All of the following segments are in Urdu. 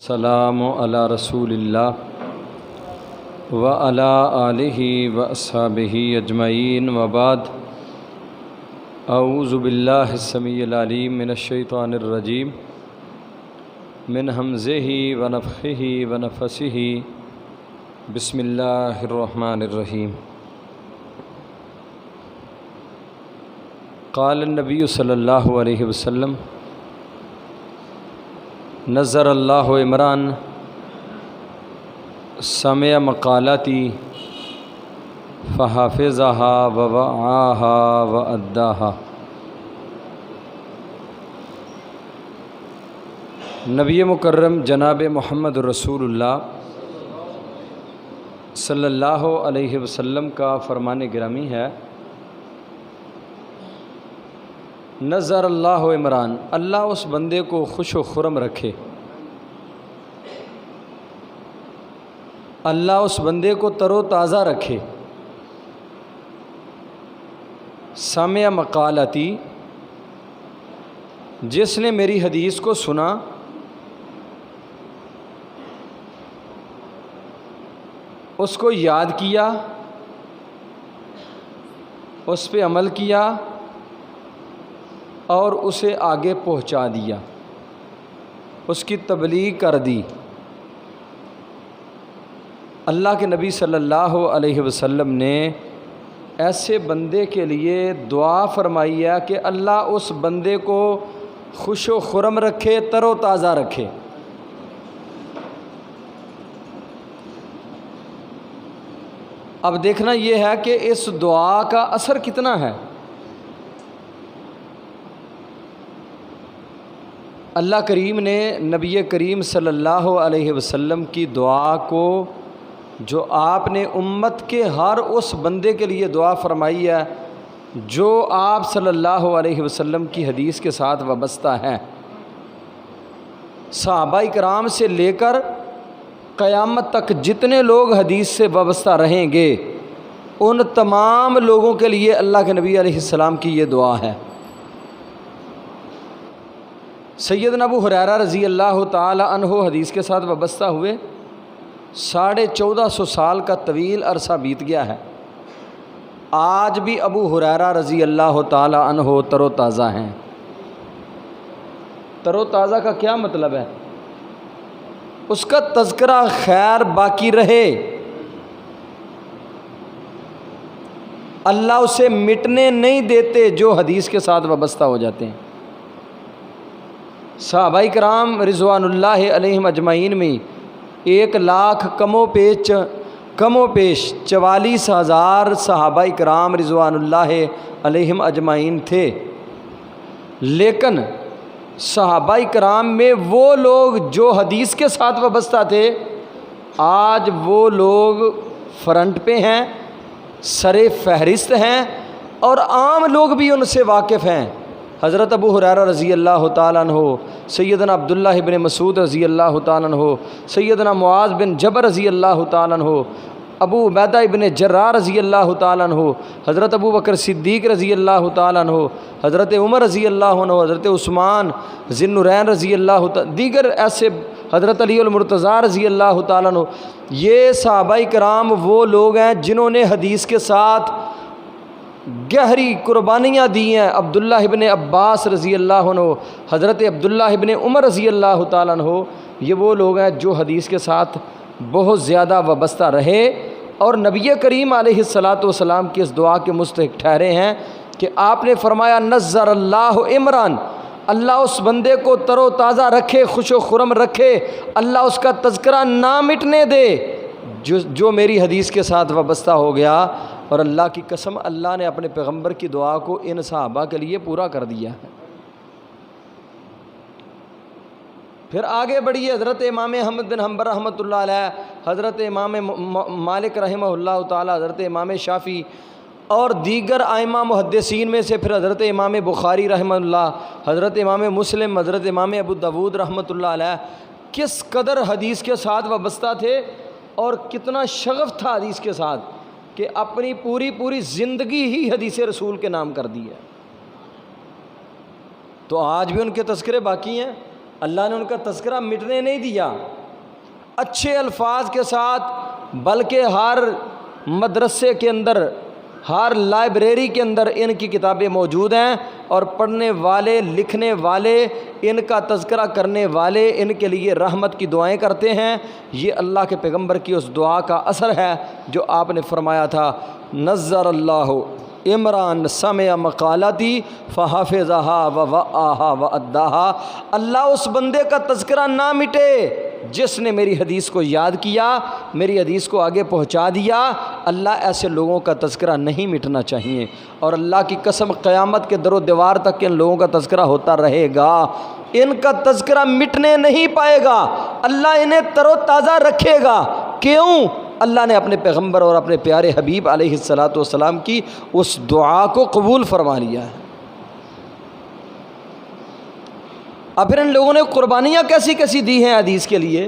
سلام علی رسول اللہ وعلی آلہ واصحابہ اجمعین وبعد اعوذ باللہ السمیع العلیم من الشیطان الرجیم من ہمزہ ونفخہ ونفثہ بسم اللہ الرحمن الرحیم قال النبی صلی اللہ علیہ وسلم نظر اللہ عمران سمع مقالتی فحافظها ووعاها وأداها۔ نبی مکرم جناب محمد رسول اللہ صلی اللہ علیہ وسلم کا فرمان گرامی ہے، نظر اللہ عمران، اللہ اس بندے کو خوش و خرم رکھے، اللہ اس بندے کو تر و تازہ رکھے۔ سمع مقالتی، جس نے میری حدیث کو سنا، اس کو یاد کیا، اس پہ عمل کیا اور اسے آگے پہنچا دیا، اس کی تبلیغ کر دی۔ اللہ کے نبی صلی اللہ علیہ وسلم نے ایسے بندے کے لیے دعا فرمائی ہے کہ اللہ اس بندے کو خوش و خرم رکھے، تر و تازہ رکھے۔ اب دیکھنا یہ ہے کہ اس دعا کا اثر کتنا ہے۔ اللہ کریم نے نبی کریم صلی اللہ علیہ وسلم کی دعا کو، جو آپ نے امت کے ہر اس بندے کے لیے دعا فرمائی ہے جو آپ صلی اللہ علیہ وسلم کی حدیث کے ساتھ وابستہ ہے، صحابہ کرام سے لے کر قیامت تک جتنے لوگ حدیث سے وابستہ رہیں گے، ان تمام لوگوں کے لیے اللہ کے نبی علیہ السلام کی یہ دعا ہے۔ سیدنا ابو ہریرہ رضی اللہ تعالی عنہ حدیث کے ساتھ وابستہ ہوئے 1450 سال کا طویل عرصہ بیت گیا ہے، آج بھی ابو ہریرہ رضی اللہ تعالی عنہ تر و تازہ ہیں۔ تر و تازہ کا کیا مطلب ہے؟ اس کا تذکرہ خیر باقی رہے، اللہ اسے مٹنے نہیں دیتے جو حدیث کے ساتھ وابستہ ہو جاتے ہیں۔ صحابہ کرام رضوان اللہ علیہم اجمعین میں 1,00,000 کم و پیش 44,000 صحابہ کرام رضوان اللہ علیہم اجمعین تھے، لیکن صحابہ کرام میں وہ لوگ جو حدیث کے ساتھ وابستہ تھے، آج وہ لوگ فرنٹ پہ ہیں، سر فہرست ہیں، اور عام لوگ بھی ان سے واقف ہیں۔ حضرت ابو ہریرہ رضی اللہ تعالیٰ عنہ، سیدنا عبداللہ ابن مسعود رضی اللہ تعالیٰ عنہ، سیدنا معاذ بن جبل رضی اللہ تعالیٰ عنہ، ابو عبیدہ ابن جراح رضی اللہ تعالیٰ عنہ، حضرت ابو بکر صدیق رضی اللہ تعالیٰ عنہ، حضرت عمر رضی اللہ عنہ، حضرت عثمان ذی النورین رضی اللہ تعالیٰ، دیگر ایسے، حضرت علی المرتضیٰ رضی اللہ تعالیٰ عنہ۔ یہ صحابہ کرام وہ لوگ ہیں جنہوں نے حدیث کے ساتھ گہری قربانیاں دی ہیں۔ عبداللہ ابن عباس رضی اللہ عنہ، حضرت عبداللہ ابن عمر رضی اللہ تعالیٰ عنہ، یہ وہ لوگ ہیں جو حدیث کے ساتھ بہت زیادہ وابستہ رہے اور نبی کریم علیہ السلام کی اس دعا کے مستحق ٹھہرے ہیں کہ آپ نے فرمایا نظر اللہ عمران، اللہ اس بندے کو تر و تازہ رکھے، خوش و خرم رکھے، اللہ اس کا تذکرہ نہ مٹنے دے جو میری حدیث کے ساتھ وابستہ ہو گیا۔ اور اللہ کی قسم، اللہ نے اپنے پیغمبر کی دعا کو ان صحابہ کے لیے پورا کر دیا ہے۔ پھر آگے بڑھیے، حضرت امام احمد بن حنبل رحمۃ اللہ علیہ، حضرت امام مالک رحمہ اللہ تعالی، حضرت امام شافعی اور دیگر ائمہ محدثین میں سے پھر حضرت امام بخاری رحمہ اللہ، حضرت امام مسلم، حضرت امام ابو داود رحمۃ اللہ علیہ کس قدر حدیث کے ساتھ وابستہ تھے اور کتنا شغف تھا حدیث کے ساتھ کہ اپنی پوری زندگی ہی حدیث رسول کے نام کر دی ہے۔ تو آج بھی ان کے تذکرے باقی ہیں۔ اللہ نے ان کا تذکرہ مٹنے نہیں دیا، اچھے الفاظ کے ساتھ، بلکہ ہر مدرسے کے اندر، ہر لائبریری کے اندر ان کی کتابیں موجود ہیں، اور پڑھنے والے، لکھنے والے، ان کا تذکرہ کرنے والے ان کے لیے رحمت کی دعائیں کرتے ہیں۔ یہ اللہ کے پیغمبر کی اس دعا کا اثر ہے جو آپ نے فرمایا تھا، نظر اللہ عمران سمع مقالتی فحافظہا ووعاہا واداہا۔ اللہ اس بندے کا تذکرہ نہ مٹے جس نے میری حدیث کو یاد کیا، میری حدیث کو آگے پہنچا دیا۔ اللہ ایسے لوگوں کا تذکرہ نہیں مٹنا چاہیے، اور اللہ کی قسم قیامت کے در و دیوار تک ان لوگوں کا تذکرہ ہوتا رہے گا، ان کا تذکرہ مٹنے نہیں پائے گا، اللہ انہیں تر و تازہ رکھے گا۔ کیوں؟ اللہ نے اپنے پیغمبر اور اپنے پیارے حبیب علیہ الصلاۃ والسلام کی اس دعا کو قبول فرما لیا ہے۔ اب پھر ان لوگوں نے قربانیاں کیسی کیسی دی ہیں حدیث کے لیے؟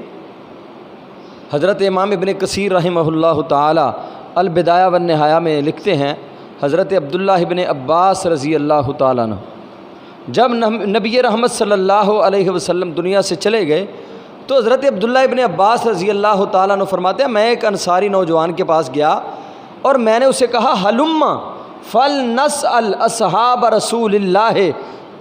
حضرت امام ابن کثیر رحمہ اللہ تعالی البدایہ والنہایہ میں لکھتے ہیں، حضرت عبداللہ ابن عباس رضی اللہ تعالیٰ عنہ جب نبی رحمت صلی اللہ علیہ وسلم دنیا سے چلے گئے تو حضرت عبداللہ ابن عباس رضی اللہ تعالیٰ عنہ فرماتے ہیں، میں ایک انصاری نوجوان کے پاس گیا اور میں نے اسے کہا، ہلم فلنسأل اصحاب رسول اللہ،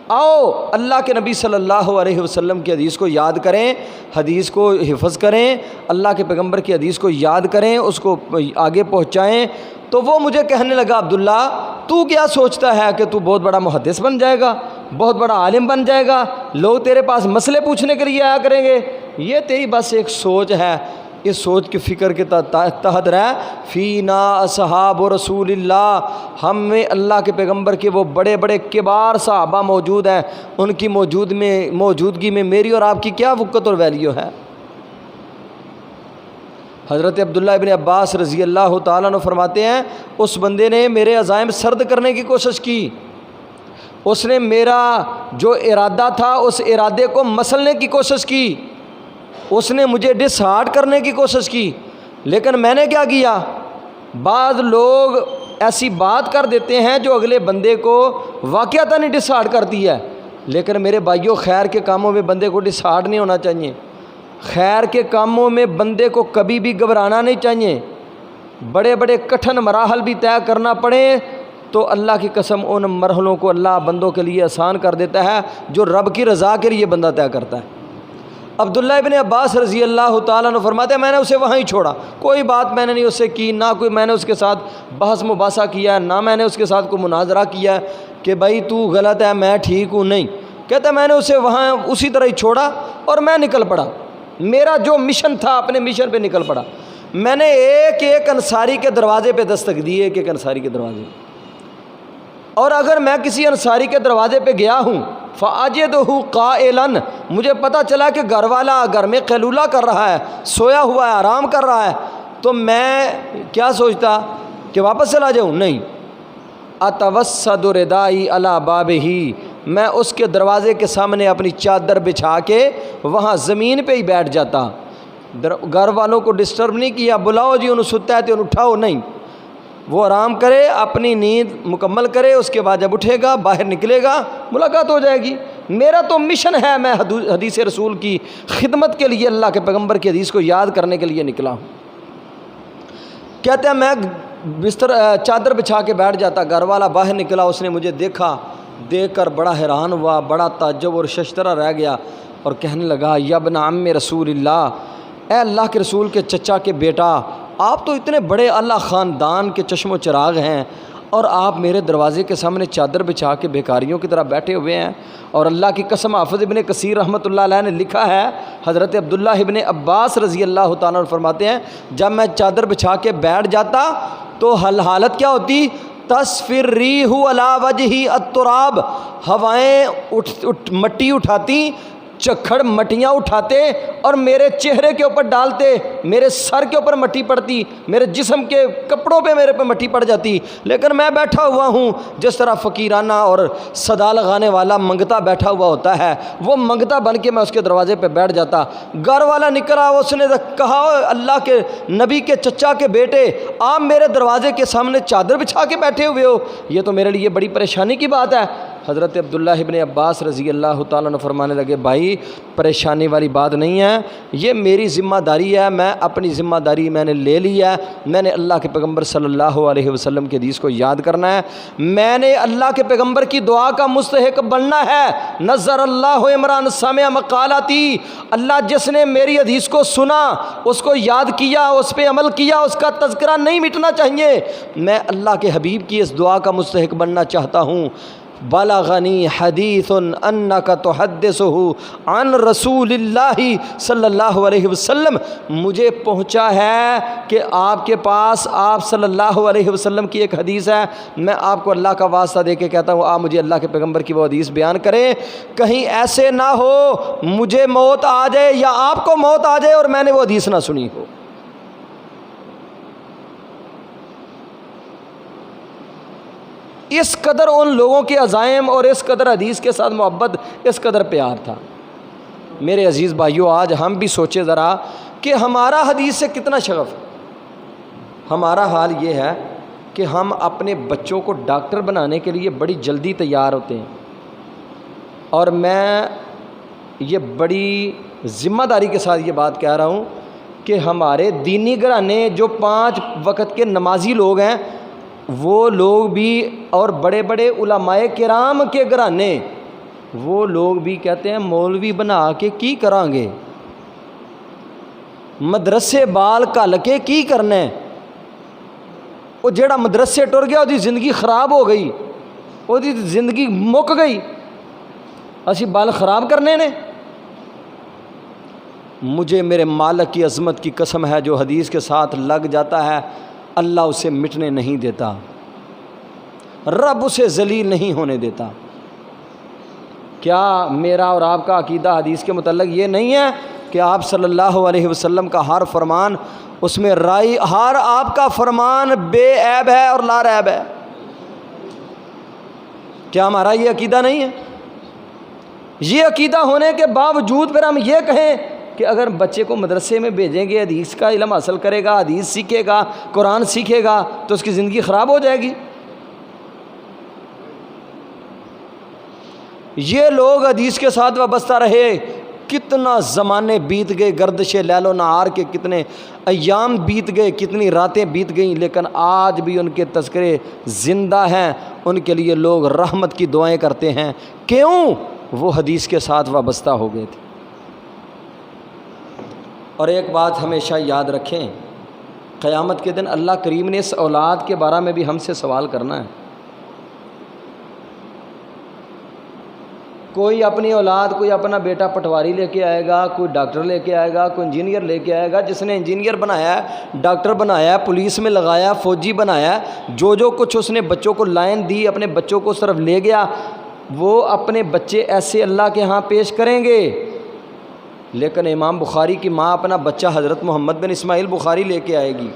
آؤ اللہ کے نبی صلی اللہ علیہ وسلم کی حدیث کو یاد کریں، حدیث کو حفظ کریں، اللہ کے پیغمبر کی حدیث کو یاد کریں، اس کو آگے پہنچائیں۔ تو وہ مجھے کہنے لگا، عبداللہ تو کیا سوچتا ہے کہ تو بہت بڑا محدث بن جائے گا، بہت بڑا عالم بن جائے گا، لوگ تیرے پاس مسئلے پوچھنے کے لیے آیا کریں گے؟ یہ تیری بس ایک سوچ ہے، اس سوچ کی فکر کے تحت رہ۔ فینا اصحاب رسول اللہ، ہم میں اللہ کے پیغمبر کے وہ بڑے بڑے کبار صحابہ موجود ہیں، ان کی موجودگی میں میری اور آپ کی کیا وقت اور ویلیو ہے؟ حضرت عبداللہ ابن عباس رضی اللہ تعالیٰ عنہ فرماتے ہیں، اس بندے نے میرے عزائم سرد کرنے کی کوشش کی، اس نے میرا جو ارادہ تھا اس ارادے کو مسلنے کی کوشش کی، اس نے مجھے ڈس ہارٹ کرنے کی کوشش کی، لیکن میں نے کیا کیا؟ بعض لوگ ایسی بات کر دیتے ہیں جو اگلے بندے کو واقعتاً ہی ڈس ہارٹ کرتی ہے، لیکن میرے بھائیوں، خیر کے کاموں میں بندے کو ڈس ہارٹ نہیں ہونا چاہیے، خیر کے کاموں میں بندے کو کبھی بھی گھبرانا نہیں چاہیے۔ بڑے بڑے کٹھن مراحل بھی طے کرنا پڑے تو اللہ کی قسم ان مرحلوں کو اللہ بندوں کے لیے آسان کر دیتا ہے جو رب کی رضا کے لیے بندہ طے کرتا ہے۔ عبداللہ ابن عباس رضی اللہ تعالیٰ عنہ فرماتے ہیں، میں نے اسے وہاں ہی چھوڑا، کوئی بات میں نے نہیں اس سے کی، نہ کوئی میں نے اس کے ساتھ بحث مباحثہ کیا ہے، نہ میں نے اس کے ساتھ کوئی مناظرہ کیا ہے کہ بھائی تو غلط ہے میں ٹھیک ہوں، نہیں، کہتا میں نے اسے وہاں اسی طرح ہی چھوڑا اور میں نکل پڑا، میرا جو مشن تھا اپنے مشن پہ نکل پڑا۔ میں نے ایک ایک انصاری کے دروازے پہ دستک دی، ایک ایک انصاری کے دروازے، اور اگر میں کسی انصاری کے دروازے پہ گیا ہوں فَأَجِدُهُ قَائِلًا، مجھے پتہ چلا کہ گھر والا گھر میں قیلولہ کر رہا ہے، سویا ہوا ہے، آرام کر رہا ہے، تو میں کیا سوچتا کہ واپس چلا جاؤں؟ نہیں، أَتَوَسَّدُ رِدَائِي عَلَى بَابِهِ، میں اس کے دروازے کے سامنے اپنی چادر بچھا کے وہاں زمین پہ ہی بیٹھ جاتا، گھر والوں کو ڈسٹرب نہیں کیا، بلاؤ جی انہوں ستا ہے تو انہوں اٹھاؤ، نہیں، وہ آرام کرے، اپنی نیند مکمل کرے، اس کے بعد جب اٹھے گا باہر نکلے گا ملاقات ہو جائے گی۔ میرا تو مشن ہے، میں حدیث رسول کی خدمت کے لیے اللہ کے پیغمبر کی حدیث کو یاد کرنے کے لیے نکلا ہوں۔ کہتے ہیں میں بستر چادر بچھا کے بیٹھ جاتا، گھر والا باہر نکلا، اس نے مجھے دیکھا، دیکھ کر بڑا حیران ہوا، بڑا تعجب اور ششدرہ رہ گیا، اور کہنے لگا، یا ابن عم رسول اللہ، اے اللہ کے رسول کے چچا کے بیٹا، آپ تو اتنے بڑے اعلیٰ خاندان کے چشم و چراغ ہیں، اور آپ میرے دروازے کے سامنے چادر بچھا کے بیکاریوں کی طرح بیٹھے ہوئے ہیں۔ اور اللہ کی قسم، حافظ ابن کثیر رحمۃ اللہ علیہ نے لکھا ہے، حضرت عبداللہ ابن عباس رضی اللہ تعالیٰ عنہ فرماتے ہیں، جب میں چادر بچھا کے بیٹھ جاتا تو حالت کیا ہوتی؟ تصفی الریح علی وجہی التراب، ہوائیں مٹی اٹھاتی، چکھڑ مٹیاں اٹھاتے اور میرے چہرے کے اوپر ڈالتے، میرے سر کے اوپر مٹی پڑتی، میرے جسم کے کپڑوں پہ میرے پہ مٹی پڑ جاتی، لیکن میں بیٹھا ہوا ہوں جس طرح فقیرانہ اور صدا لگانے والا منگتا بیٹھا ہوا ہوتا ہے، وہ منگتا بن کے میں اس کے دروازے پہ بیٹھ جاتا۔ گھر والا نکلا، اس نے کہا، اللہ کے نبی کے چچا کے بیٹے، آپ میرے دروازے کے سامنے چادر بچھا کے بیٹھے ہوئے ہو، یہ تو میرے لیے بڑی پریشانی کی بات ہے۔ حضرت عبداللہ ابن عباس رضی اللہ تعالیٰ عنہ فرمانے لگے بھائی پریشانی والی بات نہیں ہے، یہ میری ذمہ داری ہے، میں اپنی ذمہ داری میں نے لے لی ہے، میں نے اللہ کے پیغمبر صلی اللہ علیہ وسلم کے حدیث کو یاد کرنا ہے، میں نے اللہ کے پیغمبر کی دعا کا مستحق بننا ہے۔ نظر اللہ عمران سامع مقالاتی، اللہ جس نے میری حدیث کو سنا، اس کو یاد کیا، اس پہ عمل کیا، اس کا تذکرہ نہیں مٹنا چاہیے۔ میں اللہ کے حبیب کی اس دعا کا مستحق بننا چاہتا ہوں۔ بلغنی حدیث انک تحدثہ عن رسول اللہ صلی اللہ علیہ وسلم، مجھے پہنچا ہے کہ آپ کے پاس آپ صلی اللہ علیہ وسلم کی ایک حدیث ہے، میں آپ کو اللہ کا واسطہ دے کے کہتا ہوں آپ مجھے اللہ کے پیغمبر کی وہ حدیث بیان کریں، کہیں ایسے نہ ہو مجھے موت آ جائے یا آپ کو موت آ جائے اور میں نے وہ حدیث نہ سنی ہو۔ اس قدر ان لوگوں کے عزائم اور اس قدر حدیث کے ساتھ محبت، اس قدر پیار تھا۔ میرے عزیز بھائیوں، آج ہم بھی سوچے ذرا کہ ہمارا حدیث سے کتنا شغف ہے۔ ہمارا حال یہ ہے کہ ہم اپنے بچوں کو ڈاکٹر بنانے کے لیے بڑی جلدی تیار ہوتے ہیں، اور میں یہ بڑی ذمہ داری کے ساتھ یہ بات کہہ رہا ہوں کہ ہمارے دینی گھرانے جو 5 وقت کے نمازی لوگ ہیں، وہ لوگ بھی، اور بڑے بڑے علماء کرام کے گھرانے، وہ لوگ بھی کہتے ہیں مولوی بنا کے کی کریں گے، مدرسے بال کل کے کی کرنے، وہ جڑا مدرسے ٹر گیا وہ زندگی خراب ہو گئی، وہ زندگی مک گئی، اسی بال خراب کرنے نے۔ مجھے میرے مالک کی عظمت کی قسم ہے، جو حدیث کے ساتھ لگ جاتا ہے اللہ اسے مٹنے نہیں دیتا، رب اسے ذلیل نہیں ہونے دیتا۔ کیا میرا اور آپ کا عقیدہ حدیث کے متعلق یہ نہیں ہے کہ آپ صلی اللہ علیہ وسلم کا ہر فرمان، اس میں رائی، ہر آپ کا فرمان بے عیب ہے اور لا ریب ہے؟ کیا ہمارا یہ عقیدہ نہیں ہے؟ یہ عقیدہ ہونے کے باوجود پھر ہم یہ کہیں کہ اگر بچے کو مدرسے میں بھیجیں گے، حدیث کا علم حاصل کرے گا، حدیث سیکھے گا، قرآن سیکھے گا، تو اس کی زندگی خراب ہو جائے گی۔ یہ لوگ حدیث کے ساتھ وابستہ رہے، کتنا زمانے بیت گئے، گردش لیل و نہار کے کتنے ایام بیت گئے، کتنی راتیں بیت گئیں، لیکن آج بھی ان کے تذکرے زندہ ہیں، ان کے لیے لوگ رحمت کی دعائیں کرتے ہیں۔ کیوں؟ وہ حدیث کے ساتھ وابستہ ہو گئے تھے۔ اور ایک بات ہمیشہ یاد رکھیں، قیامت کے دن اللہ کریم نے اس اولاد کے بارے میں بھی ہم سے سوال کرنا ہے۔ کوئی اپنی اولاد، کوئی اپنا بیٹا پٹواری لے کے آئے گا، کوئی ڈاکٹر لے کے آئے گا، کوئی انجینئر لے کے آئے گا۔ جس نے انجینئر بنایا ہے، ڈاکٹر بنایا ہے، پولیس میں لگایا، فوجی بنایا ہے، جو کچھ اس نے بچوں کو لائن دی، اپنے بچوں کو صرف لے گیا، وہ اپنے بچے ایسے اللہ کے ہاں پیش کریں گے۔ لیکن امام بخاری کی ماں اپنا بچہ حضرت محمد بن اسماعیل بخاری لے کے آئے گی۔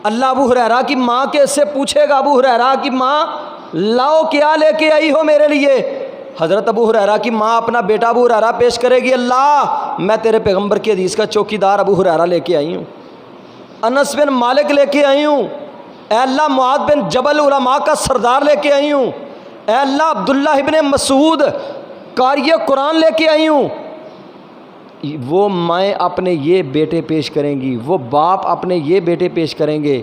اللہ ابو ہریرہ کی ماں کے سے پوچھے گا، ابو ہریرہ کی ماں لاؤ کیا لے کے آئی ہو میرے لیے؟ حضرت ابو ہریرہ کی ماں اپنا بیٹا ابو ہریرہ پیش کرے گی، اللہ میں تیرے پیغمبر کی حدیث کا چوکیدار ابو ہریرہ لے کے آئی ہوں، انس بن مالک لے کے آئی ہوں، اے اللہ معاذ بن جبل علماء کا سردار لے کے آئی ہوں، اے اللہ عبداللہ ابن مسعود قاری قرآن لے کے آئی ہوں۔ وہ مائیں اپنے یہ بیٹے پیش کریں گی، وہ باپ اپنے یہ بیٹے پیش کریں گے۔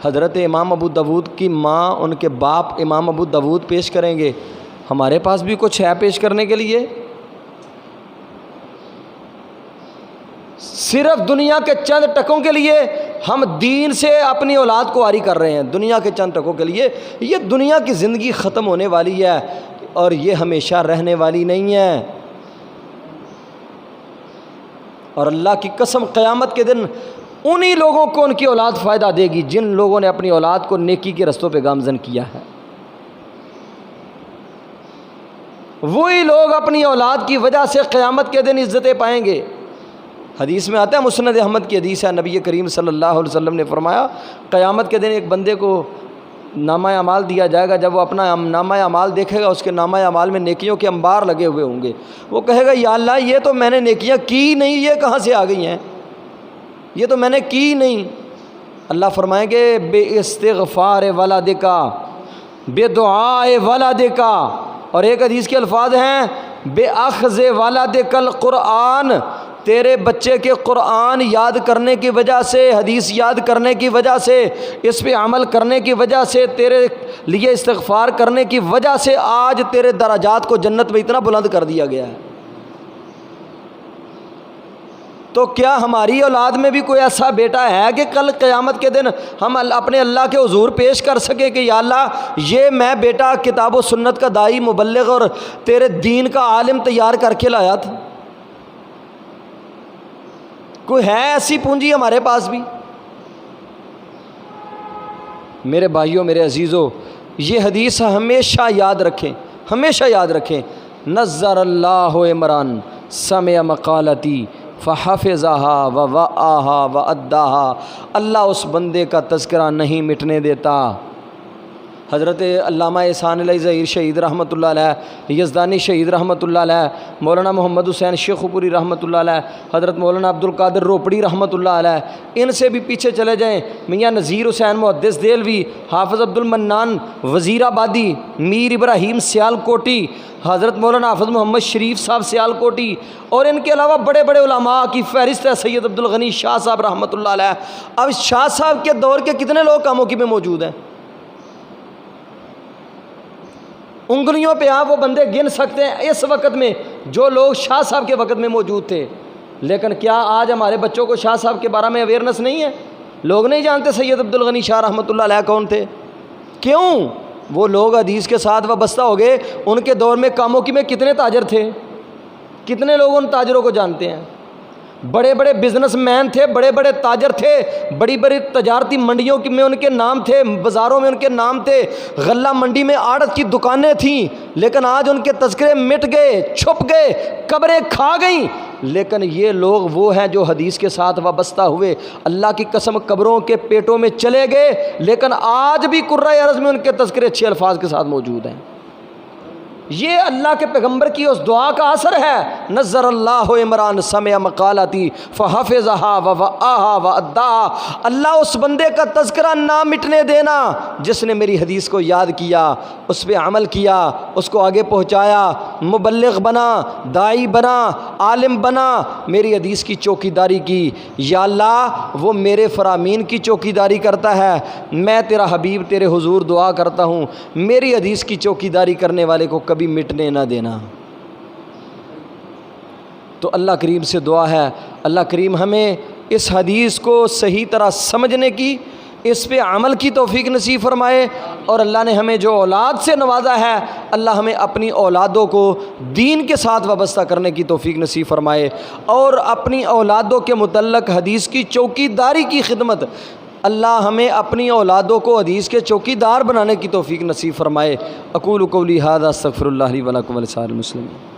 حضرت امام ابو داود کی ماں ان کے باپ امام ابو داود پیش کریں گے۔ ہمارے پاس بھی کچھ ہے پیش کرنے کے لیے؟ صرف دنیا کے چند ٹکوں کے لیے ہم دین سے اپنی اولاد کو عاری کر رہے ہیں، دنیا کے چند ٹکوں کے لیے۔ یہ دنیا کی زندگی ختم ہونے والی ہے اور یہ ہمیشہ رہنے والی نہیں ہے۔ اور اللہ کی قسم قیامت کے دن انہی لوگوں کو ان کی اولاد فائدہ دے گی جن لوگوں نے اپنی اولاد کو نیکی کے رستوں پہ گامزن کیا ہے۔ وہی لوگ اپنی اولاد کی وجہ سے قیامت کے دن عزتیں پائیں گے۔ حدیث میں آتا ہے، مسند احمد کی حدیث ہے، نبی کریم صلی اللہ علیہ وسلم نے فرمایا قیامت کے دن ایک بندے کو نامہ اعمال دیا جائے گا، جب وہ اپنا نامہ اعمال دیکھے گا، اس کے نامہ اعمال میں نیکیوں کے انبار لگے ہوئے ہوں گے۔ وہ کہے گا یا اللہ یہ تو میں نے نیکیاں کی نہیں، یہ کہاں سے آ گئی ہیں، یہ تو میں نے کی نہیں۔ اللہ فرمائیں گے بے استغفار ولدکا، بدعاء ولدک، اور ایک حدیث کے الفاظ ہیں بأخذ ولدک القرآن، تیرے بچے کے قرآن یاد کرنے کی وجہ سے، حدیث یاد کرنے کی وجہ سے، اس پہ عمل کرنے کی وجہ سے، تیرے لیے استغفار کرنے کی وجہ سے آج تیرے درجات کو جنت میں اتنا بلند کر دیا گیا ہے۔ تو کیا ہماری اولاد میں بھی کوئی ایسا بیٹا ہے کہ کل قیامت کے دن ہم اپنے اللہ کے حضور پیش کر سکیں کہ یا اللہ یہ میں بیٹا کتاب و سنت کا داعی، مبلغ اور تیرے دین کا عالم تیار کر کے لایا تھا؟ کوئی ہے ایسی پونجی ہمارے پاس بھی؟ میرے بھائیوں، میرے عزیزوں، یہ حدیث ہمیشہ یاد رکھیں، ہمیشہ یاد رکھیں۔ نظر اللہ عمران سمع مقالتی فحفظها ووعاها واداها، اللہ اس بندے کا تذکرہ نہیں مٹنے دیتا۔ حضرت علامہ احسان علیہ ظہیر شہید رحمۃ اللہ علیہ، یزدانی شہید رحمۃ اللہ علیہ، مولانا محمد حسین شیخ پوری رحمۃ اللہ علیہ، حضرت مولانا عبد القادر روپڑی رحمۃ اللہ علیہ، ان سے بھی پیچھے چلے جائیں، میاں نذیر حسین محدث دہلوی، حافظ عبد المنان وزیر آبادی، میر ابراہیم سیال کوٹی، حضرت مولانا حافظ محمد شریف صاحب سیال کوٹی، اور ان کے علاوہ بڑے بڑے علماء کی فہرست ہے سید عبد الغنی شاہ صاحب رحمۃ اللہ علیہ۔ اب شاہ صاحب کے دور کے کتنے لوگ کاموں کی میں موجود ہیں؟ انگلیوں پہ آپ وہ بندے گن سکتے ہیں اس وقت میں جو لوگ شاہ صاحب کے وقت میں موجود تھے۔ لیکن کیا آج ہمارے بچوں کو شاہ صاحب کے بارے میں اویئرنس نہیں ہے؟ لوگ نہیں جانتے سید عبد الغنی شاہ رحمۃ اللہ علیہ کون تھے؟ کیوں؟ وہ لوگ حدیث کے ساتھ وابستہ ہو گئے۔ ان کے دور میں کاموں کی میں کتنے تاجر تھے؟ کتنے لوگ ان تاجروں کو جانتے ہیں؟ بڑے بڑے بزنس مین تھے، بڑے بڑے تاجر تھے، بڑی بڑی تجارتی منڈیوں میں ان کے نام تھے، بازاروں میں ان کے نام تھے، غلہ منڈی میں آڑت کی دکانیں تھیں، لیکن آج ان کے تذکرے مٹ گئے، چھپ گئے، قبریں کھا گئیں۔ لیکن یہ لوگ وہ ہیں جو حدیث کے ساتھ وابستہ ہوئے، اللہ کی قسم قبروں کے پیٹوں میں چلے گئے، لیکن آج بھی قرۂ ارض میں ان کے تذکرے اچھے الفاظ کے ساتھ موجود ہیں۔ یہ اللہ کے پیغمبر کی اس دعا کا اثر ہے، نظر اللہ عمران سمع مقالتی فحفظها ووعاها واداها، اللہ اس بندے کا تذکرہ نہ مٹنے دینا جس نے میری حدیث کو یاد کیا، اس پہ عمل کیا، اس کو آگے پہنچایا، مبلغ بنا، داعی بنا، عالم بنا، میری حدیث کی چوکیداری کی۔ یا اللہ وہ میرے فرامین کی چوکیداری کرتا ہے، میں تیرا حبیب تیرے حضور دعا کرتا ہوں میری حدیث کی چوکیداری کرنے والے کو کبھی مٹنے نہ دینا۔ تو اللہ کریم سے دعا ہے اللہ کریم ہمیں اس حدیث کو صحیح طرح سمجھنے کی، اس پہ عمل کی توفیق نصیب فرمائے، اور اللہ نے ہمیں جو اولاد سے نوازا ہے اللہ ہمیں اپنی اولادوں کو دین کے ساتھ وابستہ کرنے کی توفیق نصیب فرمائے، اور اپنی اولادوں کے متعلق حدیث کی چوکیداری کی خدمت اللہ ہمیں اپنی اولادوں کو حدیث کے چوکیدار بنانے کی توفیق نصیب فرمائے۔ اقول قولی ھذا استغفر اللہ لی ولکم ولسائر المسلمین۔